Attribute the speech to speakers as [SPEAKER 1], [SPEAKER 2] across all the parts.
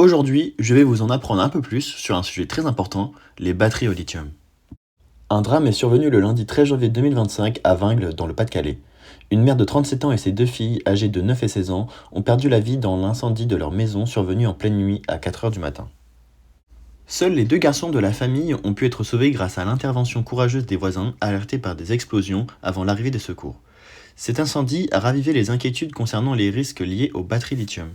[SPEAKER 1] Aujourd'hui, je vais vous en apprendre un peu plus sur un sujet très important, les batteries au lithium. Un drame est survenu le lundi 13 janvier 2025 à Vingles, dans le Pas-de-Calais. Une mère de 37 ans et ses deux filles, âgées de 9 et 16 ans, ont perdu la vie dans l'incendie de leur maison survenu en pleine nuit à 4 heures du matin. Seuls les deux garçons de la famille ont pu être sauvés grâce à l'intervention courageuse des voisins alertés par des explosions avant l'arrivée des secours. Cet incendie a ravivé les inquiétudes concernant les risques liés aux batteries lithium.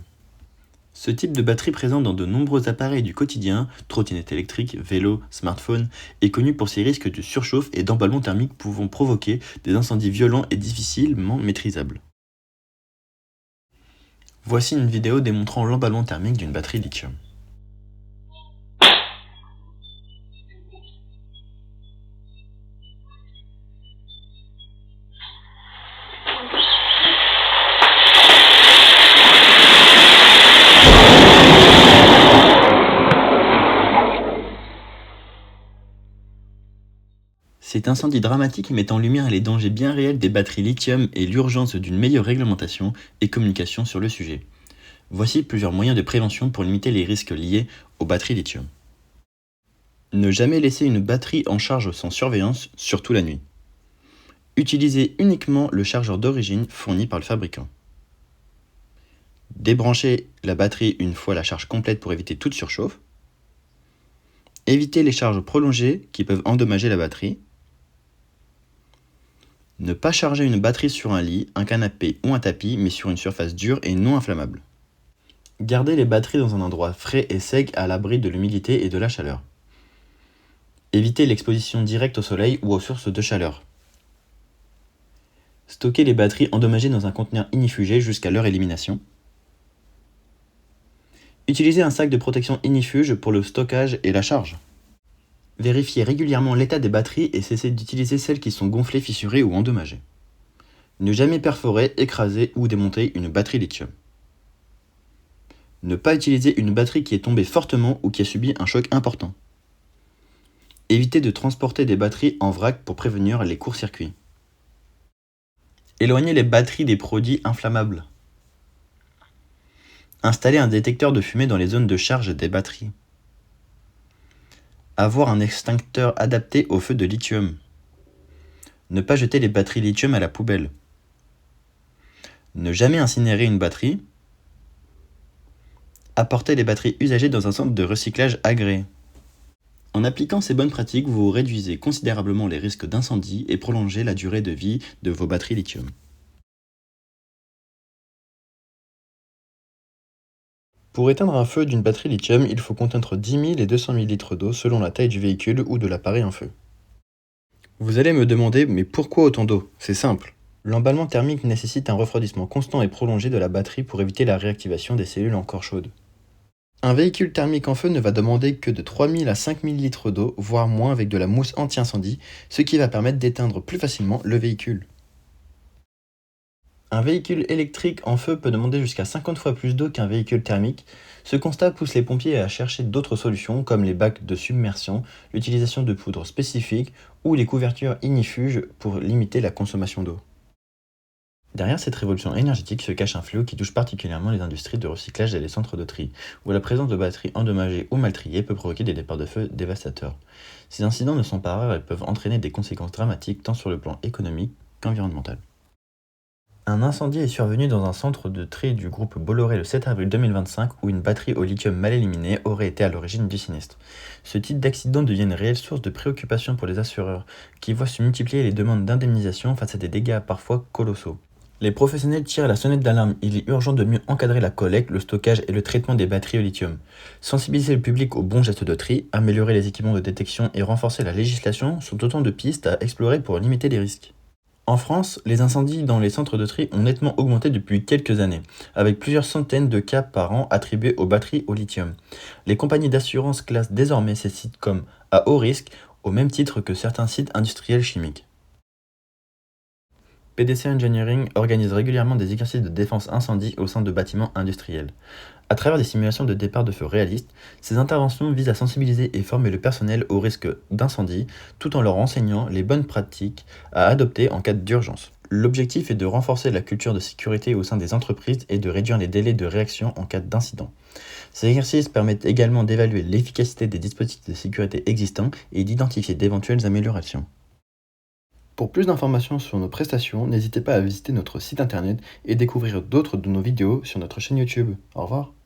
[SPEAKER 1] Ce type de batterie présent dans de nombreux appareils du quotidien, trottinettes électriques, vélos, smartphones, est connu pour ses risques de surchauffe et d'emballement thermique pouvant provoquer des incendies violents et difficilement maîtrisables. Voici une vidéo démontrant l'emballement thermique d'une batterie lithium. Cet incendie dramatique met en lumière les dangers bien réels des batteries lithium et l'urgence d'une meilleure réglementation et communication sur le sujet. Voici plusieurs moyens de prévention pour limiter les risques liés aux batteries lithium. Ne jamais laisser une batterie en charge sans surveillance, surtout la nuit. Utilisez uniquement le chargeur d'origine fourni par le fabricant. Débranchez la batterie une fois la charge complète pour éviter toute surchauffe. Évitez les charges prolongées qui peuvent endommager la batterie. Ne pas charger une batterie sur un lit, un canapé ou un tapis, mais sur une surface dure et non inflammable. Gardez les batteries dans un endroit frais et sec à l'abri de l'humidité et de la chaleur. Évitez l'exposition directe au soleil ou aux sources de chaleur. Stockez les batteries endommagées dans un conteneur ignifugé jusqu'à leur élimination. Utilisez un sac de protection ignifuge pour le stockage et la charge. Vérifiez régulièrement l'état des batteries et cessez d'utiliser celles qui sont gonflées, fissurées ou endommagées. Ne jamais perforer, écraser ou démonter une batterie lithium. Ne pas utiliser une batterie qui est tombée fortement ou qui a subi un choc important. Évitez de transporter des batteries en vrac pour prévenir les courts-circuits. Éloignez les batteries des produits inflammables. Installez un détecteur de fumée dans les zones de charge des batteries. Avoir un extincteur adapté au feu de lithium. Ne pas jeter les batteries lithium à la poubelle. Ne jamais incinérer une batterie. Apporter les batteries usagées dans un centre de recyclage agréé. En appliquant ces bonnes pratiques, vous réduisez considérablement les risques d'incendie et prolongez la durée de vie de vos batteries lithium. Pour éteindre un feu d'une batterie lithium, il faut compter entre 10 000 et 200 000 litres d'eau selon la taille du véhicule ou de l'appareil en feu. Vous allez me demander, mais pourquoi autant d'eau? C'est simple. L'emballement thermique nécessite un refroidissement constant et prolongé de la batterie pour éviter la réactivation des cellules encore chaudes. Un véhicule thermique en feu ne va demander que de 3 000 à 5 000 litres d'eau, voire moins avec de la mousse anti-incendie, ce qui va permettre d'éteindre plus facilement le véhicule. Un véhicule électrique en feu peut demander jusqu'à 50 fois plus d'eau qu'un véhicule thermique. Ce constat pousse les pompiers à chercher d'autres solutions comme les bacs de submersion, l'utilisation de poudres spécifiques ou les couvertures ignifuges pour limiter la consommation d'eau. Derrière cette révolution énergétique se cache un fléau qui touche particulièrement les industries de recyclage et les centres de tri, où la présence de batteries endommagées ou mal triées peut provoquer des départs de feu dévastateurs. Ces incidents ne sont pas rares et peuvent entraîner des conséquences dramatiques tant sur le plan économique qu'environnemental. Un incendie est survenu dans un centre de tri du groupe Bolloré le 7 avril 2025 où une batterie au lithium mal éliminée aurait été à l'origine du sinistre. Ce type d'accident devient une réelle source de préoccupation pour les assureurs, qui voient se multiplier les demandes d'indemnisation face à des dégâts parfois colossaux. Les professionnels tirent la sonnette d'alarme, il est urgent de mieux encadrer la collecte, le stockage et le traitement des batteries au lithium. Sensibiliser le public aux bons gestes de tri, améliorer les équipements de détection et renforcer la législation sont autant de pistes à explorer pour limiter les risques. En France, les incendies dans les centres de tri ont nettement augmenté depuis quelques années, avec plusieurs centaines de cas par an attribués aux batteries au lithium. Les compagnies d'assurance classent désormais ces sites comme à haut risque, au même titre que certains sites industriels chimiques. PDC Engineering organise régulièrement des exercices de défense incendie au sein de bâtiments industriels. À travers des simulations de départ de feu réalistes, ces interventions visent à sensibiliser et former le personnel au risque d'incendie, tout en leur enseignant les bonnes pratiques à adopter en cas d'urgence. L'objectif est de renforcer la culture de sécurité au sein des entreprises et de réduire les délais de réaction en cas d'incident. Ces exercices permettent également d'évaluer l'efficacité des dispositifs de sécurité existants et d'identifier d'éventuelles améliorations. Pour plus d'informations sur nos prestations, n'hésitez pas à visiter notre site internet et découvrir d'autres de nos vidéos sur notre chaîne YouTube. Au revoir.